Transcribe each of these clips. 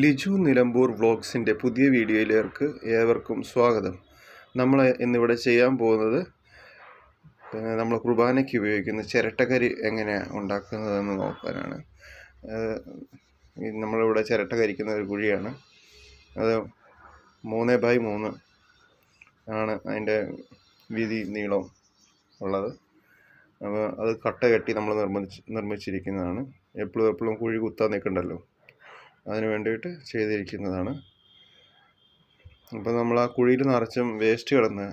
ലിജു നിലമ്പൂർ വ്ളോഗ്സിൻ്റെ പുതിയ വീഡിയോയിലേക്ക് ഏവർക്കും സ്വാഗതം. നമ്മൾ ഇന്നിവിടെ ചെയ്യാൻ പോകുന്നത് നമ്മൾ കുർബാനയ്ക്ക് ഉപയോഗിക്കുന്ന ചിരട്ടക്കരി എങ്ങനെയാണ് ഉണ്ടാക്കുന്നതെന്ന് നോക്കാനാണ്. നമ്മളിവിടെ ചിരട്ട കരിക്കുന്ന ഒരു കുഴിയാണ്. അത് 3x3 ആണ് അതിൻ്റെ വീതി നീളം ഉള്ളത്. അപ്പോൾ അത് കട്ട കെട്ടി നമ്മൾ നിർമ്മിച്ചിരിക്കുന്നതാണ്. എപ്പോഴും കുഴി കുത്താൻ നിൽക്കണ്ടല്ലോ, അതിന് വേണ്ടിയിട്ട് ചെയ്തിരിക്കുന്നതാണ്. അപ്പോൾ നമ്മൾ ആ കുഴിയിൽ നിറച്ചും വേസ്റ്റ് കിടന്ന്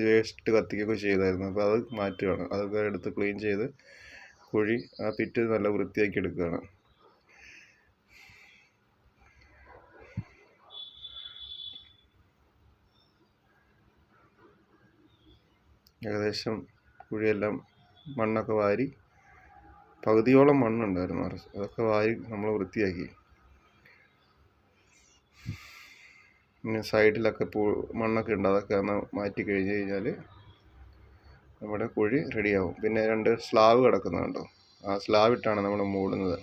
വേസ്റ്റ് കത്തിക്കുകയൊക്കെ ചെയ്തായിരുന്നു. അപ്പോൾ അത് മാറ്റുകയാണ്. അതൊക്കെ എടുത്ത് ക്ലീൻ ചെയ്ത് കുഴി ആ പിറ്റ് നല്ല വൃത്തിയാക്കി എടുക്കുകയാണ്. ഏകദേശം കുഴിയെല്ലാം മണ്ണൊക്കെ വാരി, പകുതിയോളം മണ്ണുണ്ടായിരുന്നു, അതൊക്കെ വാരി നമ്മൾ വൃത്തിയാക്കി. പിന്നെ സൈഡിലൊക്കെ മണ്ണൊക്കെ ഉണ്ട്, അതൊക്കെ ഒന്ന് മാറ്റി കഴിഞ്ഞ് കഴിഞ്ഞാൽ നമ്മുടെ കുഴി റെഡിയാവും. പിന്നെ 2 സ്ലാബ് കിടക്കുന്നുണ്ടോ, ആ സ്ലാബ് ഇട്ടാണ് നമ്മൾ മൂടുന്നത്.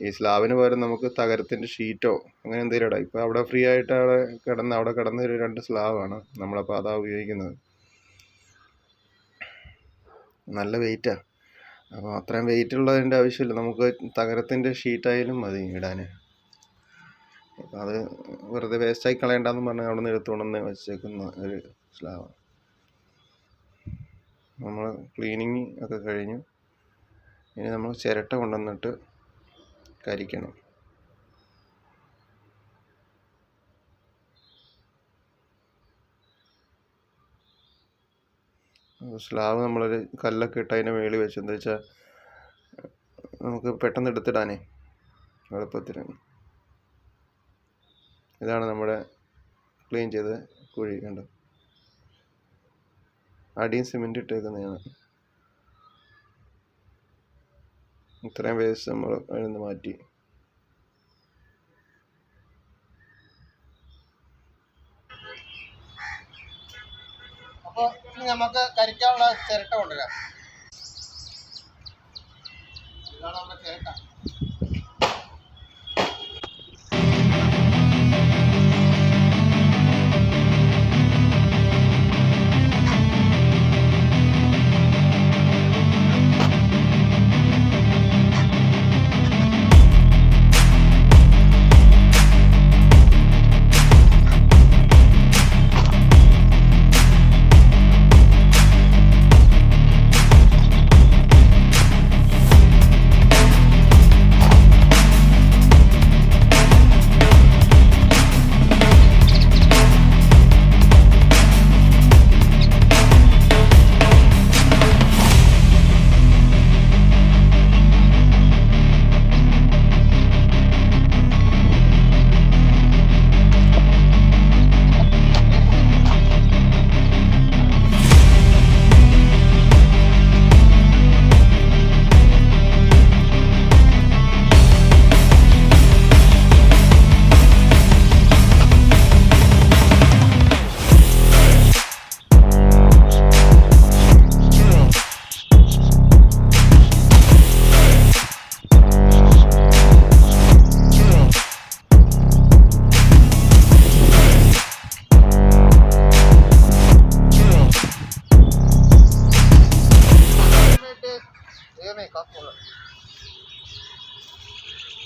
ഈ സ്ലാബിന് പകരം നമുക്ക് തകരത്തിൻ്റെ ഷീറ്റോ അങ്ങനെ എന്തെങ്കിലും ഇടാം. ഇപ്പോൾ അവിടെ ഫ്രീ ആയിട്ട് അവിടെ കിടന്ന ഒരു 2 സ്ലാബാണ് നമ്മളപ്പോൾ അതാ ഉപയോഗിക്കുന്നത്. നല്ല വെയിറ്റാണ്. അപ്പോൾ അത്രയും വെയിറ്റ് ഉള്ളതിൻ്റെ ആവശ്യമില്ല, നമുക്ക് തകരത്തിൻ്റെ ഷീറ്റായാലും മതി ഇടാൻ. അപ്പോൾ അത് വെറുതെ വേസ്റ്റായി കളയണ്ടെന്ന് പറഞ്ഞാൽ അവിടെ നിന്ന് എടുത്തുകൊണ്ടെന്ന് വെച്ചേക്കുന്ന ഒരു സ്ലാബാണ്. നമ്മൾ ക്ലീനിങ് ഒക്കെ കഴിഞ്ഞു. ഇനി നമ്മൾ ചിരട്ട കൊണ്ടുവന്നിട്ട് കരിക്കണം. സ്ലാബ് നമ്മളൊരു കല്ലൊക്കെ ഇട്ട് അതിൻ്റെ മേളിൽ വെച്ച്, എന്താ വെച്ചാൽ നമുക്ക് പെട്ടെന്ന് എടുത്തിടാനേ എളുപ്പത്തിന്. ഇതാണ് നമ്മുടെ ക്ലീൻ ചെയ്ത കുഴി. കണ്ടോ, അടിയും സിമെൻറ്റ് ഇട്ടേക്കുന്നതാണ്. ഇത്രയും വേസ്റ്റ് നമ്മൾ അതിൽ നിന്ന് മാറ്റി. അപ്പോൾ നമുക്ക് കരിക്കാനുള്ള ചിരട്ട കൊണ്ടുവരാം. ഇതാണ് നമ്മുടെ ചിരട്ട.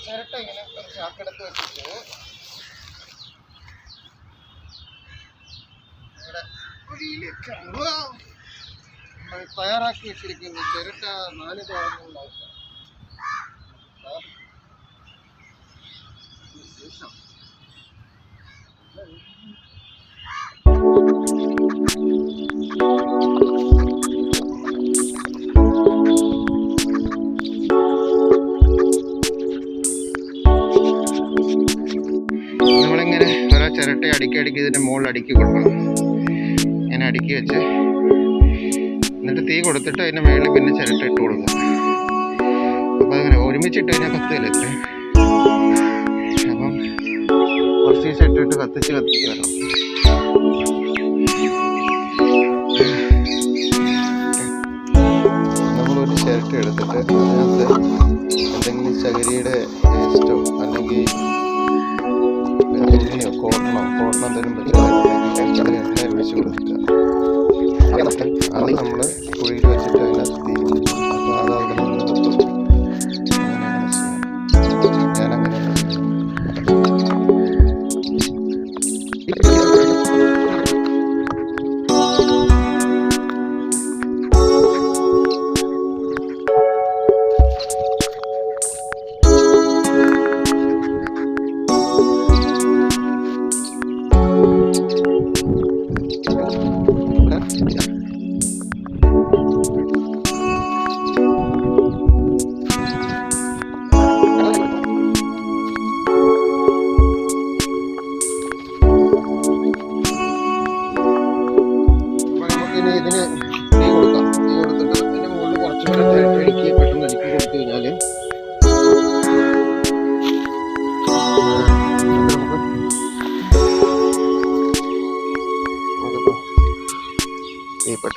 ചിരട്ട ഇങ്ങനെ ഒരു ചാക്കെടുത്ത് വെച്ചിട്ട് ഇവിടെ കുഴിയിലേക്ക് തയ്യാറാക്കി വെച്ചിരിക്കുന്നു. ചിരട്ട 4 ഭാഗങ്ങളുണ്ടാവും. ശേഷം നമ്മളിങ്ങനെ ഓരോ ചിരട്ട അടുക്കി ഇതിൻ്റെ മുകളിൽ അടുക്കി കൊടുക്കണം. ഇങ്ങനെ അടുക്കി വെച്ച് എന്നിട്ട് തീ കൊടുത്തിട്ട് അതിൻ്റെ മുകളിൽ പിന്നെ ചിരട്ട ഇട്ട് കൊടുക്കുക. അപ്പോൾ അങ്ങനെ ഒരുമിച്ചിട്ട് കഴിഞ്ഞാൽ കത്തുകയില്ല ഇത്ര. അപ്പം കുറച്ച് ദിവസം ഇട്ടിട്ട് കത്തിച്ച് വരണം. നമ്മളൊരു ചിരട്ട എടുത്തിട്ട് അതിനകത്ത് എന്തെങ്കിലും ചകിരിയുടെ വേസ്റ്റോ അല്ലെങ്കിൽ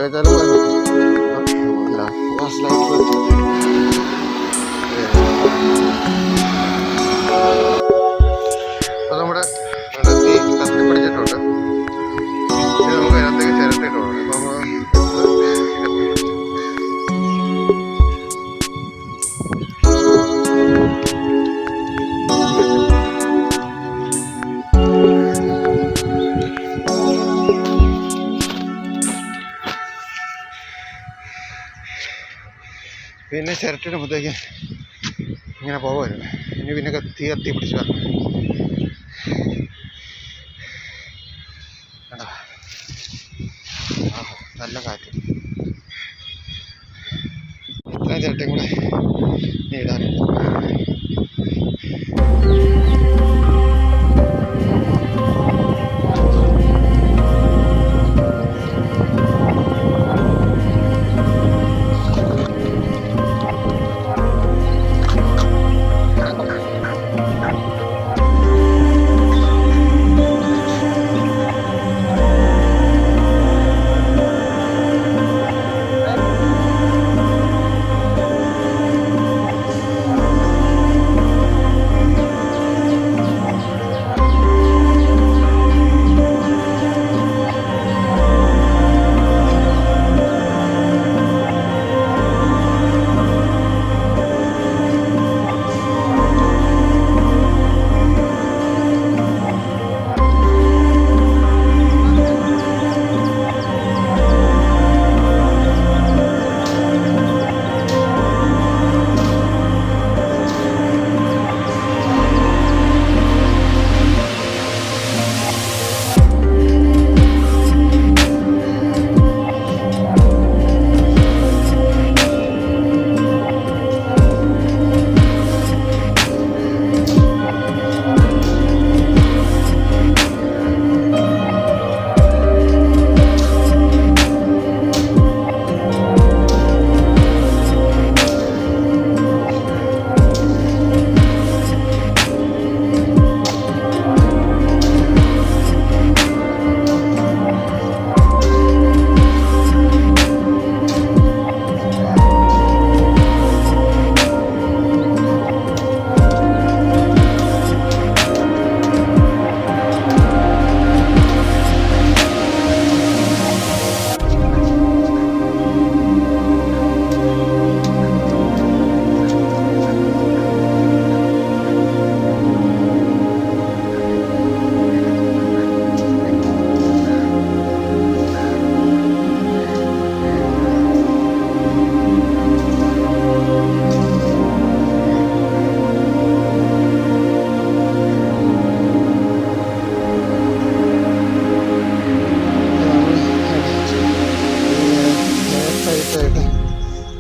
വിട്ടേച്ചാലും അപ്പോൾ നമ്മുടെ തീ കത്തിപ്പിടിച്ചിട്ടുണ്ട്. ഇനി നമുക്ക് അതിനകത്തേക്ക് ചിരട്ടിട്ട് കൊടുക്കും. അപ്പോൾ പിന്നെ ചിരട്ടിടുമ്പോഴത്തേക്ക് ഇങ്ങനെ പോകുമായിരുന്നു. ഇനി പിന്നെ തീ കത്തി പിടിച്ച് വരണം. കണ്ടോ, നല്ല കാറ്റ്. ഇത്രയും ചിരട്ടയും കൂടെ ഇടാനുണ്ട്.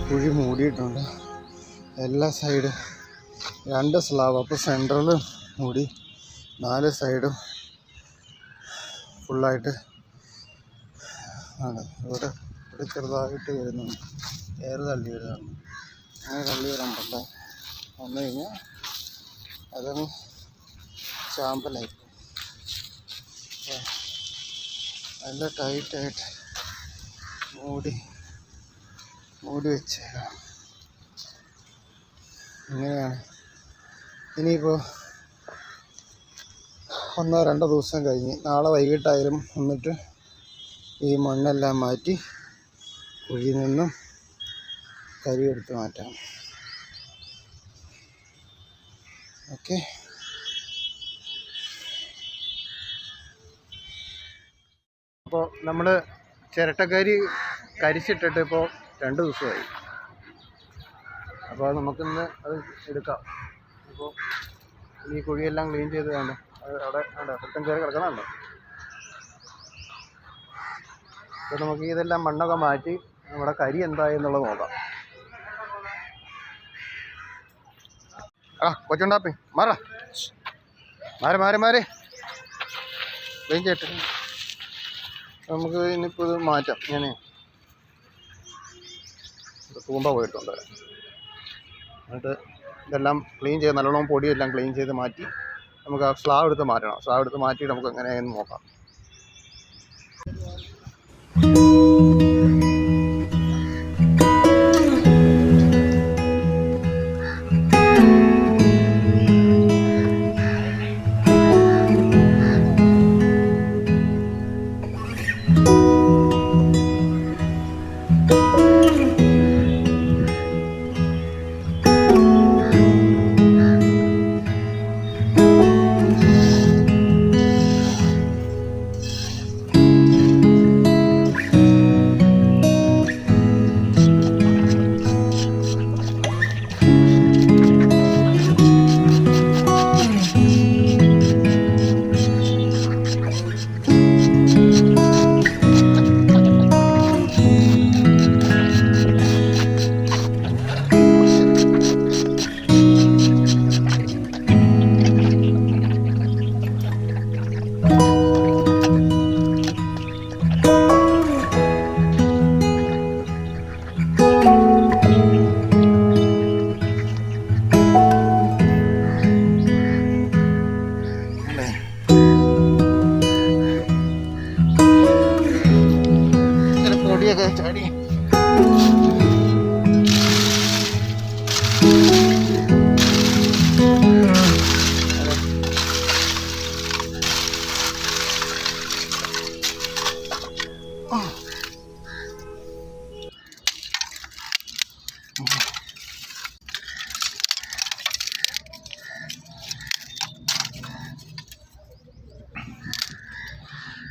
കുഴി മൂടിയിട്ടുണ്ട് എല്ലാ സൈഡും 2 സ്ലാബ്. അപ്പോൾ സെൻട്രൽ മൂടി 4 സൈഡും ഫുള്ളായിട്ട് ആണ്. ഇവിടെ ചെറുതായിട്ട് വരുന്നുണ്ട്, എയർ തള്ളി വരുന്നുണ്ട്. അങ്ങനെ തള്ളി വരാൻ പറ്റില്ല. വന്നു കഴിഞ്ഞാൽ അതങ്ങ് ചാമ്പലായിരിക്കും. നല്ല ടൈറ്റായിട്ട് മൂടി വെച്ചേക്കാം. ഇങ്ങനെയാണ്. ഇനിയിപ്പോൾ 1-2 ദിവസം കഴിഞ്ഞ് നാളെ വൈകിട്ടായാലും വന്നിട്ട് ഈ മണ്ണെല്ലാം മാറ്റി കുഴിയിൽ നിന്നും കരി എടുത്ത് മാറ്റാം. ഓക്കെ. അപ്പോൾ നമ്മൾ ചിരട്ടക്കരി കരിച്ചിട്ടിട്ട് ഇപ്പോൾ 2 ദിവസമായി. അപ്പോൾ നമുക്കിന്ന് അത് എടുക്കാം. അപ്പോൾ ഈ കുഴിയെല്ലാം ക്ലീൻ ചെയ്ത് വേണ്ട, അത് അവിടെ വേണ്ട ഒട്ടും കയറി കിടക്കണമല്ലോ. അപ്പോൾ നമുക്ക് ഇതെല്ലാം മണ്ണൊക്കെ മാറ്റി നമ്മുടെ കരി എന്തായി എന്നുള്ളത് നോക്കാം. കൊച്ചുണ്ടാപ്പി മാറി ക്ലീൻ ചെയ്തിട്ട് നമുക്ക് ഇനിയിപ്പോൾ ഇത് മാറ്റാം. ഞാൻ തൂമ്പ പോയിട്ടുണ്ട്. എന്നിട്ട് ഇതെല്ലാം ക്ലീൻ ചെയ്ത് നല്ലോണം പൊടിയെല്ലാം ക്ലീൻ ചെയ്ത് മാറ്റി നമുക്ക് ആ സ്ലാബ് എടുത്ത് മാറ്റണം. സ്ലാബ് എടുത്ത് മാറ്റിയിട്ട് നമുക്ക് എങ്ങനെയാണെന്ന് നോക്കാം.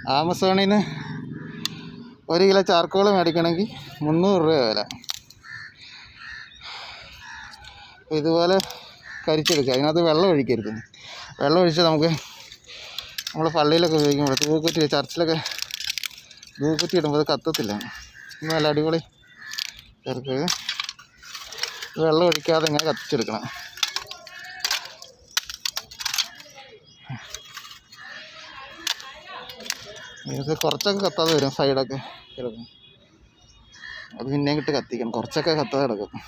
ആമസോണിൽ നിന്ന് 1 കിലോ ചാർക്കോൾ മേടിക്കണമെങ്കിൽ 300 രൂപ വില. ഇതുപോലെ കരിച്ചെടുക്കുക. അതിനകത്ത് വെള്ളം ഒഴിക്കരുത്. വെള്ളം ഒഴിച്ച് നമുക്ക് നമ്മൾ പള്ളിയിലൊക്കെ ഉപയോഗിക്കുമ്പോൾ ധൂപക്കുറ്റി, ചർച്ചിലൊക്കെ ധൂപക്കുറ്റി ഇടുമ്പോൾ അത് കത്തത്തില്ല. നല്ല അടിപൊളി ചേർക്കുക. വെള്ളം ഒഴിക്കാതെ ഇങ്ങനെ കത്തിച്ചെടുക്കണം. ഇത് കുറച്ചൊക്കെ കത്താതെ വരും, സൈഡൊക്കെ കിടക്കും. അത് പിന്നെയും കിട്ട് കത്തിക്കണം. കുറച്ചൊക്കെ കത്താതെ കിടക്കും.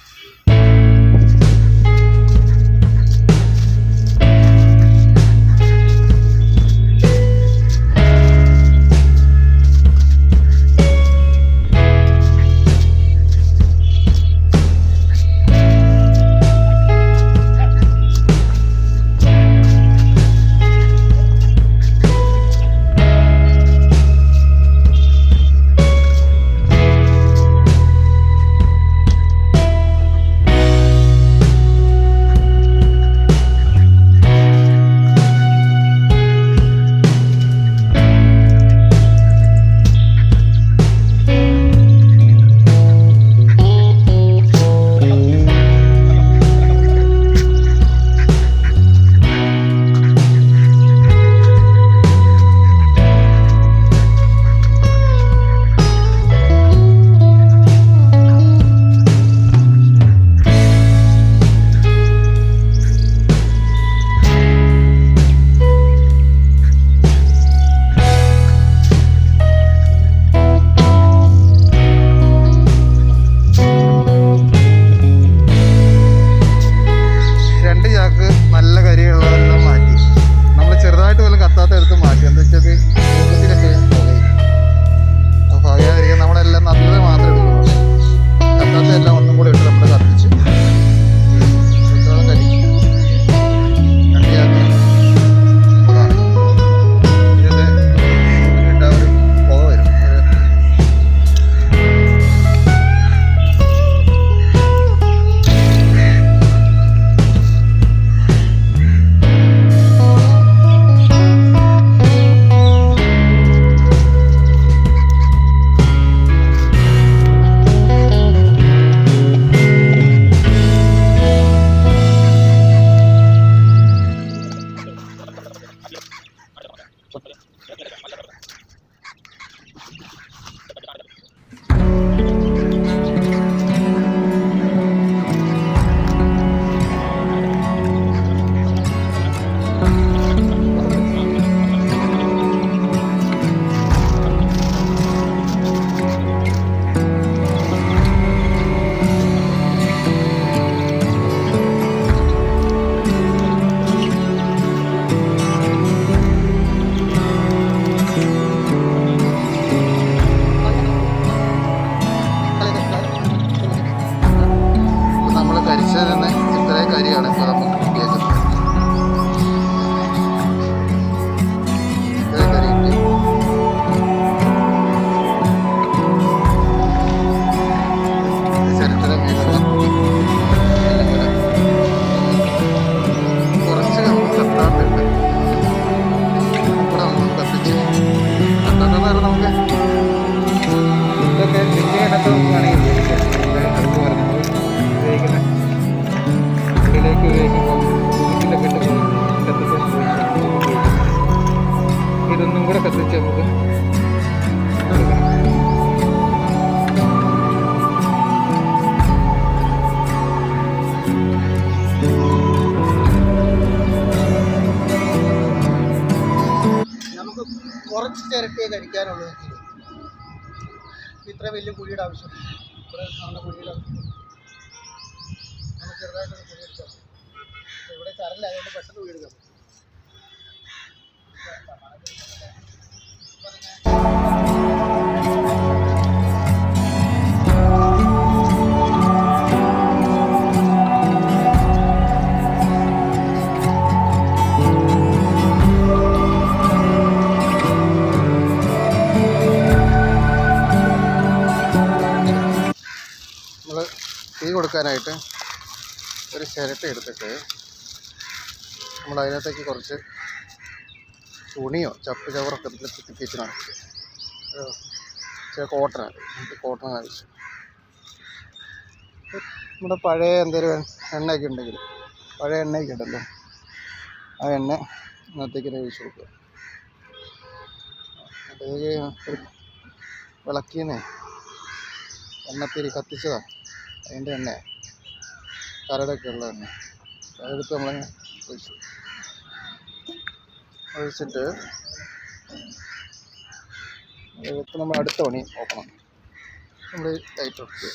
കുറച്ച് ചിരട്ടിയെ കഴിക്കാനുള്ളൂ. ഇത്ര വലിയ കുഴിയുടെ ആവശ്യം, ഇവിടെ കാണുന്ന കുഴിയുടെ ആവശ്യം നമുക്ക് ചെറുതായിട്ടൊന്ന് കുഴിയെടുക്കാം. ഇവിടെ ചരലായതുകൊണ്ട് പെട്ടെന്ന് കുഴിയെടുക്കാം. തീ കൊടുക്കാനായിട്ട് ഒരു ചിരട്ട എടുത്തിട്ട് നമ്മൾ അതിനകത്തേക്ക് കുറച്ച് തുണിയോ ചപ്പ് ചവറൊക്കെ കുത്തിപ്പിച്ച് നടക്കുക. കോട്ടനാണ്, നമുക്ക് കോട്ടൺ ആവശ്യം. നമ്മുടെ പഴയ എന്തെങ്കിലും എണ്ണയൊക്കെ ഉണ്ടെങ്കിൽ, പഴയ എണ്ണയൊക്കെ ഉണ്ടല്ലോ, ആ എണ്ണ ഇന്നത്തേക്ക് ഒഴിച്ച് കൊടുക്കുക. അതിലേക്ക് ഒരു വിളക്കിന്നേ എണ്ണത്തിരി കത്തിച്ചതാണ്, അതിൻ്റെ എണ്ണ കരടൊക്കെ ഉള്ള എണ്ണ. അതെടുത്ത് നമ്മളങ്ങനെ ഒഴിച്ചിട്ട് ഇപ്പം നമ്മൾ അടുത്ത പണി നോക്കണം. നമ്മൾ ലൈറ്റ് എടുക്കുക,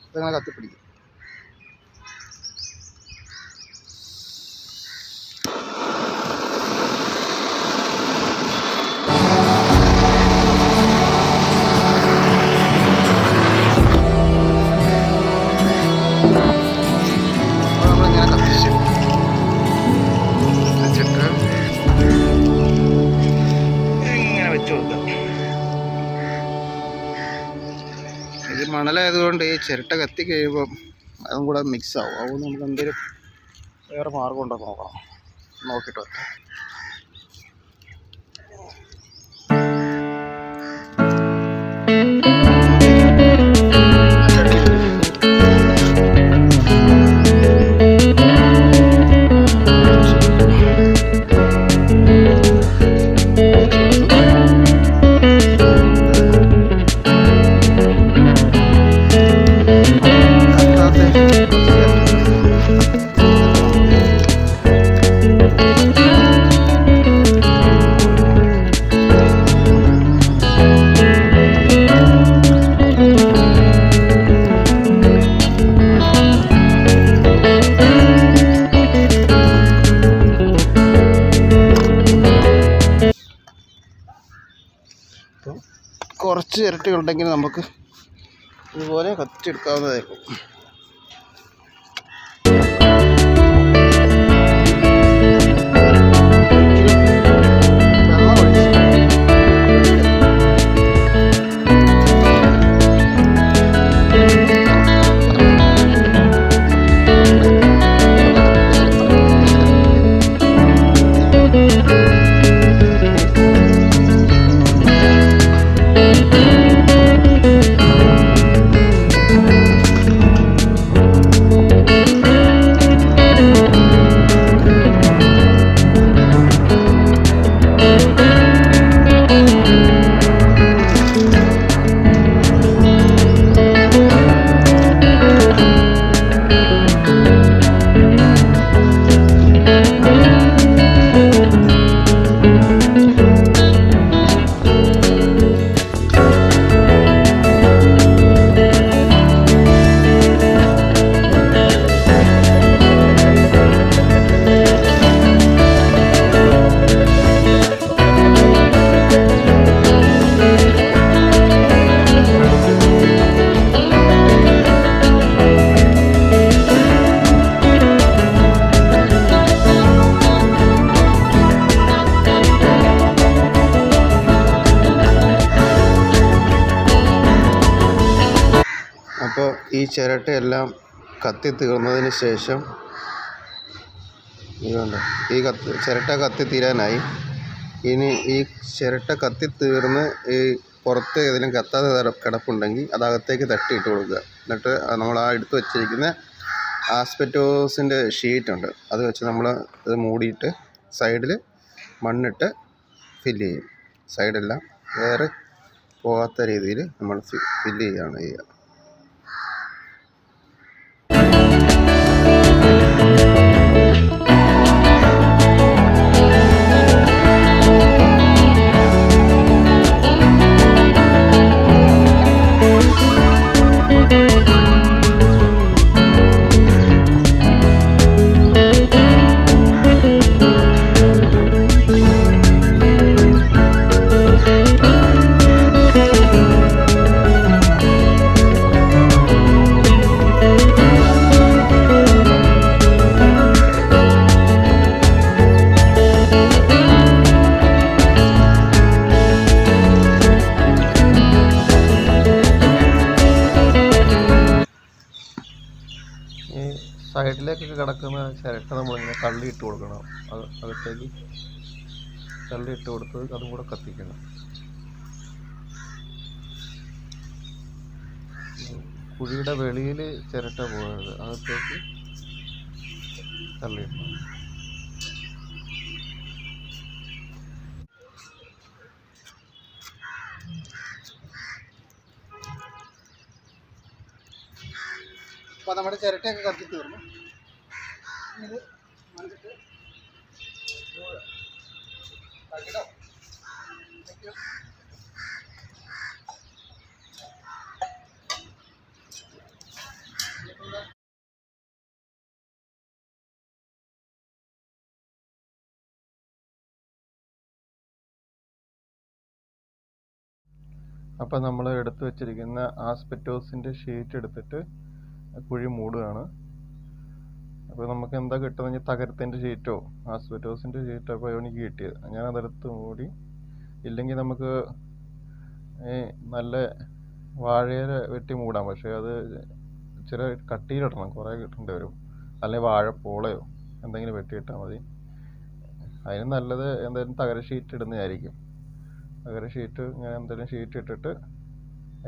ഇതങ്ങനെ കത്തിപ്പിടിക്കും. ഇത് മണലായതുകൊണ്ട് ഈ ചിരട്ട കത്തി കഴിയുമ്പം അതും കൂടെ മിക്സ് ആവും. അതുകൊണ്ട് നമുക്ക് എന്തെങ്കിലും വേറെ മാർഗം ഉണ്ടോ നോക്കണം, നോക്കിയിട്ട് വരാം. കുറച്ച് ചിരട്ടകളുണ്ടെങ്കിൽ നമുക്ക് ഇതുപോലെ കത്തിച്ചെടുക്കാവുന്നതായിരിക്കും. അപ്പോൾ ഈ ചിരട്ടയെല്ലാം കത്തി തീർന്നതിന് ശേഷം ഇതുണ്ട്, ഈ ചിരട്ട കത്തി തീരാനായി. ഇനി ഈ ചിരട്ട കത്തി തീർന്ന് ഈ പുറത്ത് ഏതെങ്കിലും കത്താതെ കിടപ്പുണ്ടെങ്കിൽ അതകത്തേക്ക് തട്ടിയിട്ട് കൊടുക്കുക. എന്നിട്ട് നമ്മൾ ആ എടുത്ത് വെച്ചിരിക്കുന്ന ആസ്പെറ്റോസിൻ്റെ ഷീറ്റുണ്ട്, അത് വെച്ച് നമ്മൾ ഇത് മൂടിയിട്ട് സൈഡിൽ മണ്ണിട്ട് ഫില്ല് ചെയ്യും. സൈഡെല്ലാം വേറെ പോകാത്ത രീതിയിൽ നമ്മൾ ഫില്ല് ചെയ്യുകയാണ് ചെയ്യുക. സൈഡിലേക്കൊക്കെ കിടക്കുന്ന ചിരട്ട നമ്മളിങ്ങനെ തള്ളിയിട്ട് കൊടുക്കണം. അത് അകത്തേക്ക് തള്ളിയിട്ട് കൊടുത്ത് അതും കൂടെ കത്തിക്കണം. കുഴിയുടെ വെളിയിൽ ചിരട്ട പോകരുത്, അകത്തേക്ക് തള്ളിയിടണം. അപ്പോൾ നമ്മുടെ ചിരട്ടയൊക്കെ കത്തി തീർന്നു. ഇത് മണ്ണിട്ട് കേട്ടോ. അപ്പം നമ്മൾ എടുത്തു വെച്ചിരിക്കുന്ന ആസ്പെറ്റോസിൻ്റെ ഷീറ്റ് എടുത്തിട്ട് കുഴി മൂടുകയാണ്. അപ്പോൾ നമുക്ക് എന്താ കിട്ടുന്നത്, തകരത്തിൻ്റെ ഷീറ്റോ ആസ്പെറ്റോസിൻ്റെ ഷീറ്റോ അപ്പോൾ എനിക്ക് കിട്ടിയത്. ഞാൻ അതെടുത്ത് മൂടി. ഇല്ലെങ്കിൽ നമുക്ക് നല്ല വാഴയില വെട്ടി മൂടാം, പക്ഷേ അത് ഇച്ചിരി കട്ടിയിലിടണം, കുറേ കിട്ടേണ്ടി വരും. അല്ലെങ്കിൽ വാഴപ്പോളയോ എന്തെങ്കിലും വെട്ടിയിട്ടാൽ മതി. അതിന് നല്ലത് എന്തായാലും തകര ഷീറ്റ് ഇടുന്നതായിരിക്കും. തകര ഷീറ്റ് ഇങ്ങനെ എന്തെങ്കിലും ഷീറ്റ് ഇട്ടിട്ട്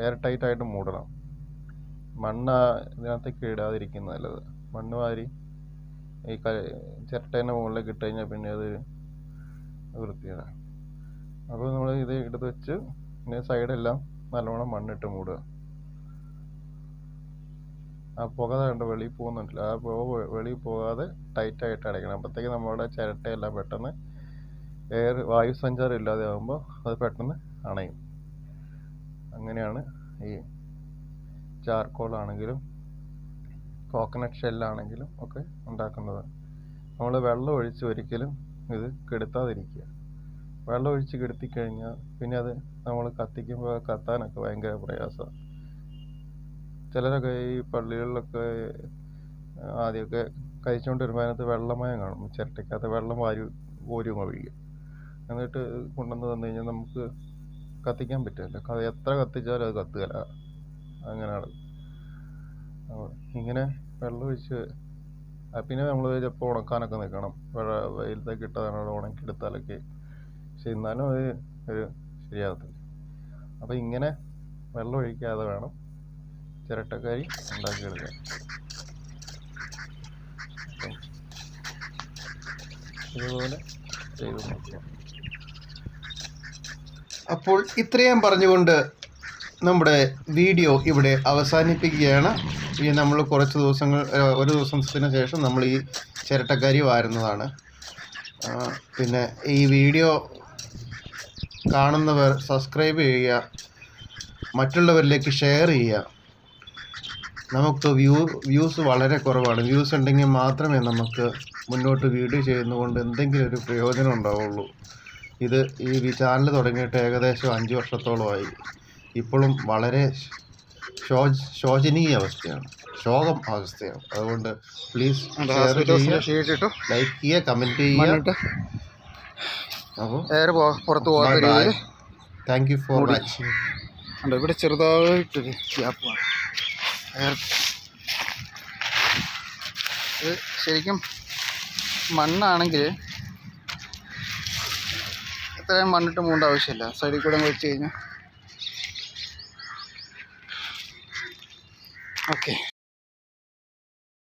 എയർ ടൈറ്റായിട്ട് മൂടണം. മണ്ണ് ഇതിനകത്തേക്ക് ഇടാതിരിക്കുന്നത് നല്ലത്. മണ്ണ് വാരി ഈ ചിരട്ടേൻ്റെ മുകളിലേക്ക് ഇട്ട് കഴിഞ്ഞാൽ പിന്നെ അത് വൃത്തിയാണ്. അപ്പോൾ നമ്മൾ ഇത് എടുത്ത് വെച്ച് പിന്നെ സൈഡെല്ലാം നല്ലോണം മണ്ണിട്ട് മൂടുക. ആ പുക കണ്ട് വെളിയിൽ പോകുന്നുണ്ടല്ലോ, ആ പുക വെളിയിൽ പോകാതെ ടൈറ്റായിട്ട് അടയ്ക്കണം. അപ്പോഴത്തേക്ക് നമ്മുടെ ചിരട്ടയെല്ലാം പെട്ടെന്ന് വായു സഞ്ചാരം ഇല്ലാതെ ആകുമ്പോൾ അത് പെട്ടെന്ന് അണയും. അങ്ങനെയാണ് ഈ ചാർക്കോളാണെങ്കിലും കോക്കനട്ട് ഷെല്ലാണെങ്കിലും ഒക്കെ ഉണ്ടാക്കുന്നത്. നമ്മൾ വെള്ളം ഒഴിച്ച് ഒരിക്കലും ഇത് കെടുത്താതിരിക്കുക. വെള്ളം ഒഴിച്ച് കെടുത്തിക്കഴിഞ്ഞാൽ പിന്നെ അത് നമ്മൾ കത്തിക്കുമ്പോൾ കത്താനൊക്കെ ഭയങ്കര പ്രയാസമാണ്. ചിലരൊക്കെ ഈ പള്ളികളിലൊക്കെ ആദ്യമൊക്കെ കഴിച്ചുകൊണ്ട് വരുമ്പോൾ അതിനകത്ത് വെള്ളമയം കാണും. ചിരട്ടയ്ക്കകത്ത് വെള്ളം കോരി ഒഴിക്കും. എന്നിട്ട് കൊണ്ടുവന്ന് തന്നു കഴിഞ്ഞാൽ നമുക്ക് കത്തിക്കാൻ പറ്റില്ല. എത്ര കത്തിച്ചാലും അത് കത്തുകയില്ല. അങ്ങനെയാണ്. ഇങ്ങനെ വെള്ളം ഒഴിച്ച് പിന്നെ നമ്മൾ ചിലപ്പോൾ ഉണക്കാനൊക്കെ നിൽക്കണം. വെയിലത്തേക്ക് ഇട്ടതാണ് ഉണക്കിയെടുത്താലൊക്കെ. പക്ഷെ എന്നാലും അത് ഒരു ശരിയാകത്തില്ല. അപ്പോൾ ഇങ്ങനെ വെള്ളം ഒഴിക്കാതെ വേണം ചിരട്ടക്കരി ഉണ്ടാക്കിയെടുക്കാൻ. ഇതുപോലെ ചെയ്ത് നോക്കാം. അപ്പോൾ ഇത്രയും പറഞ്ഞുകൊണ്ട് നമ്മുടെ വീഡിയോ ഇവിടെ അവസാനിപ്പിക്കുകയാണ്. ഇനി നമ്മൾ ഒരു ദിവസത്തിന് ശേഷം നമ്മൾ ഈ ചിരട്ടക്കരി വാരുന്നതാണ്. പിന്നെ ഈ വീഡിയോ കാണുന്നവർ സബ്സ്ക്രൈബ് ചെയ്യുക, മറ്റുള്ളവരിലേക്ക് ഷെയർ ചെയ്യുക. നമുക്ക് വ്യൂസ് വളരെ കുറവാണ്. വ്യൂസ് ഉണ്ടെങ്കിൽ മാത്രമേ നമുക്ക് മുന്നോട്ട് വീഡിയോ ചെയ്യുന്നതുകൊണ്ട് എന്തെങ്കിലും ഒരു പ്രയോജനം ഉണ്ടാവുള്ളൂ. ഈ ചാനൽ തുടങ്ങിയിട്ട് ഏകദേശം 5 വർഷത്തോളമായി. ഇപ്പോഴും വളരെ ശോചനീയ അവസ്ഥയാണ്, അവസ്ഥയാണ്. അതുകൊണ്ട് പ്ലീസ് ഷെയർ ചെയ്യുക, ലൈക്ക് ചെയ്യുക, കമൻറ്റ് ചെയ്യുക. അപ്പോൾ പുറത്ത് പോകാത്ത താങ്ക് യു ഫോർ വാച്ചിങ്. ഇവിടെ ചെറുതായിട്ടൊരു ഗ്യാപ്പാണ്. ഇത് ശരിക്കും മണ്ണാണെങ്കിൽ ഇത്രയും മണ്ണിട്ട് മൂണ്ട ആവശ്യമില്ല. സൈഡിൽ കൂടെ വെച്ച് കഴിഞ്ഞാൽ ഓക്കെ.